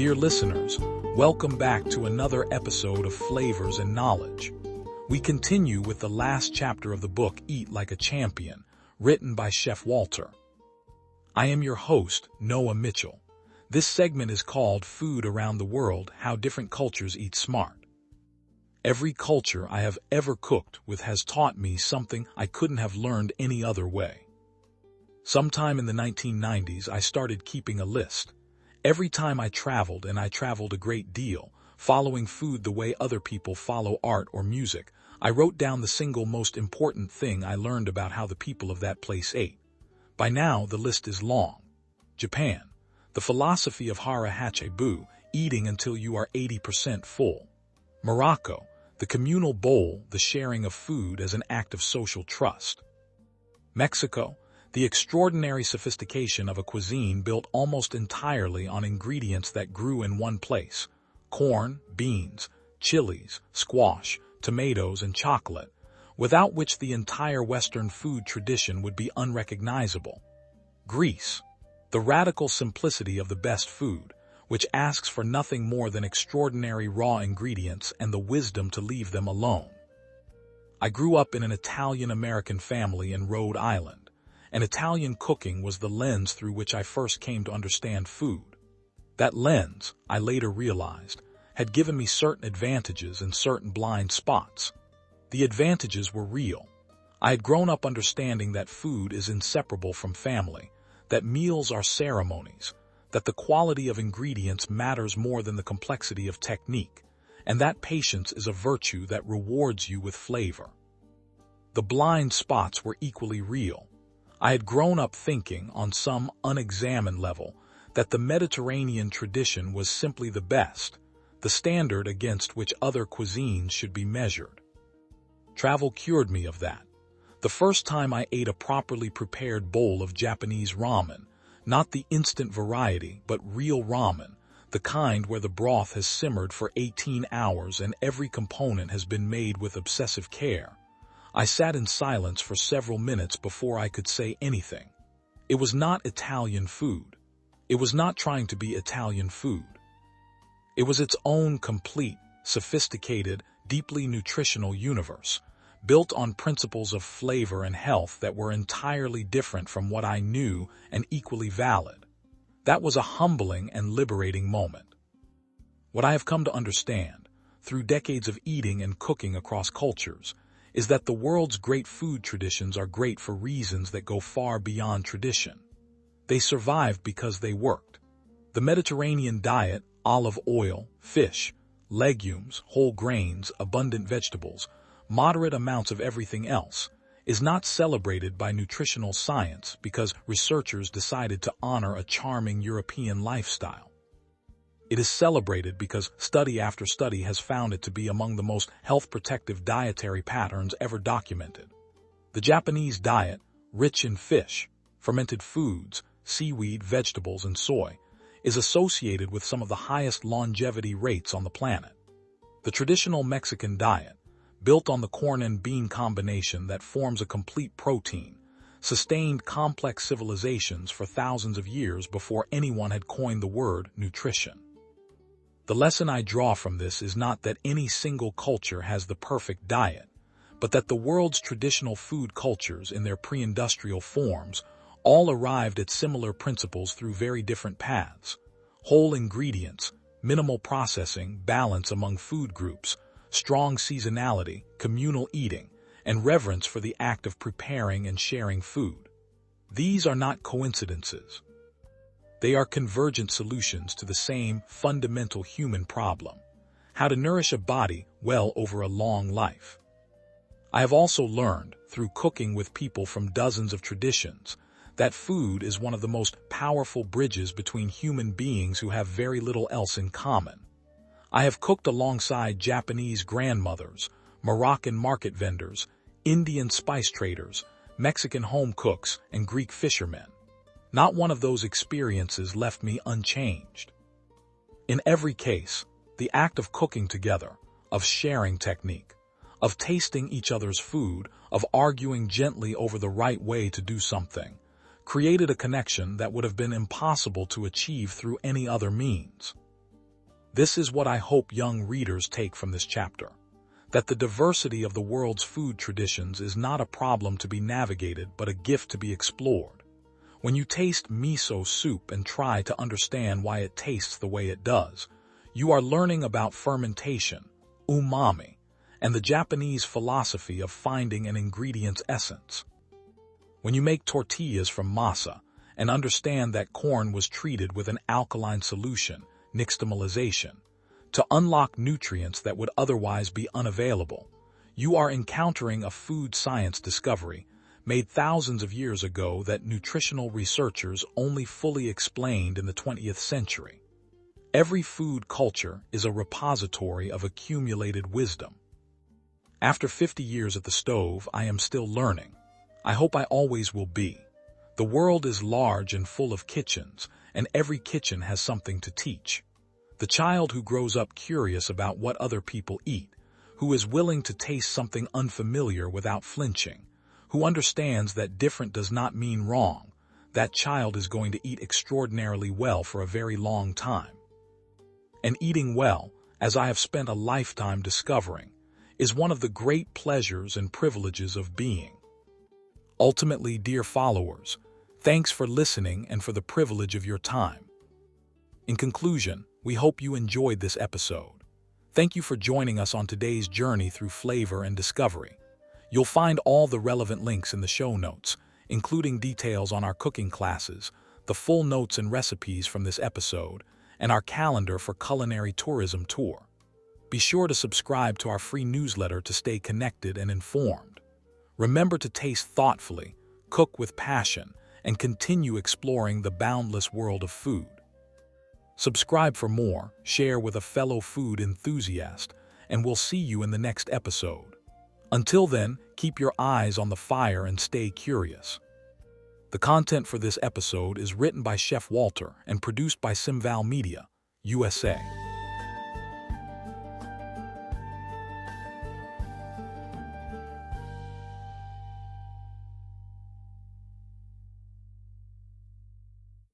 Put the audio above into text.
Dear listeners, welcome back to another episode of Flavors and Knowledge. We continue with the last chapter of the book Eat Like a Champion, written by Chef Walter. I am your host, Noah Mitchell. This segment is called Food Around the World, How Different Cultures Eat Smart. Every culture I have ever cooked with has taught me something I couldn't have learned any other way. Sometime in the 1990s, I started keeping a list. Every time I traveled, and I traveled a great deal, following food the way other people follow art or music, I wrote down the single most important thing I learned about how the people of that place ate. By now, the list is long. Japan, the philosophy of hara, hachi, eating until you are 80% full. Morocco, the communal bowl, the sharing of food as an act of social trust. Mexico, the extraordinary sophistication of a cuisine built almost entirely on ingredients that grew in one place: corn, beans, chilies, squash, tomatoes, and chocolate, without which the entire Western food tradition would be unrecognizable. Greece, the radical simplicity of the best food, which asks for nothing more than extraordinary raw ingredients and the wisdom to leave them alone. I grew up in an Italian-American family in Rhode Island, and Italian cooking was the lens through which I first came to understand food. That lens, I later realized, had given me certain advantages and certain blind spots. The advantages were real. I had grown up understanding that food is inseparable from family, that meals are ceremonies, that the quality of ingredients matters more than the complexity of technique, and that patience is a virtue that rewards you with flavor. The blind spots were equally real. I had grown up thinking, on some unexamined level, that the Mediterranean tradition was simply the best, the standard against which other cuisines should be measured. Travel cured me of that. The first time I ate a properly prepared bowl of Japanese ramen, not the instant variety, but real ramen, the kind where the broth has simmered for 18 hours and every component has been made with obsessive care, I sat in silence for several minutes before I could say anything. It was not Italian food. It was not trying to be Italian food. It was its own complete, sophisticated, deeply nutritional universe, built on principles of flavor and health that were entirely different from what I knew and equally valid. That was a humbling and liberating moment. What I have come to understand, through decades of eating and cooking across cultures, is that the world's great food traditions are great for reasons that go far beyond tradition. They survived because they worked. The Mediterranean diet, olive oil, fish, legumes, whole grains, abundant vegetables, moderate amounts of everything else, is not celebrated by nutritional science because researchers decided to honor a charming European lifestyle. It is celebrated because study after study has found it to be among the most health-protective dietary patterns ever documented. The Japanese diet, rich in fish, fermented foods, seaweed, vegetables, and soy, is associated with some of the highest longevity rates on the planet. The traditional Mexican diet, built on the corn and bean combination that forms a complete protein, sustained complex civilizations for thousands of years before anyone had coined the word nutrition. The lesson I draw from this is not that any single culture has the perfect diet, but that the world's traditional food cultures in their pre-industrial forms all arrived at similar principles through very different paths: whole ingredients, minimal processing, balance among food groups, strong seasonality, communal eating, and reverence for the act of preparing and sharing food. These are not coincidences. They are convergent solutions to the same fundamental human problem: how to nourish a body well over a long life. I have also learned, through cooking with people from dozens of traditions, that food is one of the most powerful bridges between human beings who have very little else in common. I have cooked alongside Japanese grandmothers, Moroccan market vendors, Indian spice traders, Mexican home cooks, and Greek fishermen. Not one of those experiences left me unchanged. In every case, the act of cooking together, of sharing technique, of tasting each other's food, of arguing gently over the right way to do something, created a connection that would have been impossible to achieve through any other means. This is what I hope young readers take from this chapter: that the diversity of the world's food traditions is not a problem to be navigated but a gift to be explored. When you taste miso soup and try to understand why it tastes the way it does, you are learning about fermentation, umami, and the Japanese philosophy of finding an ingredient's essence. When you make tortillas from masa and understand that corn was treated with an alkaline solution, nixtamalization, to unlock nutrients that would otherwise be unavailable, you are encountering a food science discovery made thousands of years ago that nutritional researchers only fully explained in the 20th century. Every food culture is a repository of accumulated wisdom. After 50 years at the stove, I am still learning. I hope I always will be. The world is large and full of kitchens, and every kitchen has something to teach. The child who grows up curious about what other people eat, who is willing to taste something unfamiliar without flinching, who understands that different does not mean wrong, that child is going to eat extraordinarily well for a very long time. And eating well, as I have spent a lifetime discovering, is one of the great pleasures and privileges of being. Ultimately, dear followers, thanks for listening and for the privilege of your time. In conclusion, we hope you enjoyed this episode. Thank you for joining us on today's journey through flavor and discovery. You'll find all the relevant links in the show notes, including details on our cooking classes, the full notes and recipes from this episode, and our calendar for culinary tourism tour. Be sure to subscribe to our free newsletter to stay connected and informed. Remember to taste thoughtfully, cook with passion, and continue exploring the boundless world of food. Subscribe for more, share with a fellow food enthusiast, and we'll see you in the next episode. Until then, keep your eyes on the fire and stay curious. The content for this episode is written by Chef Walter and produced by Simval Media, USA.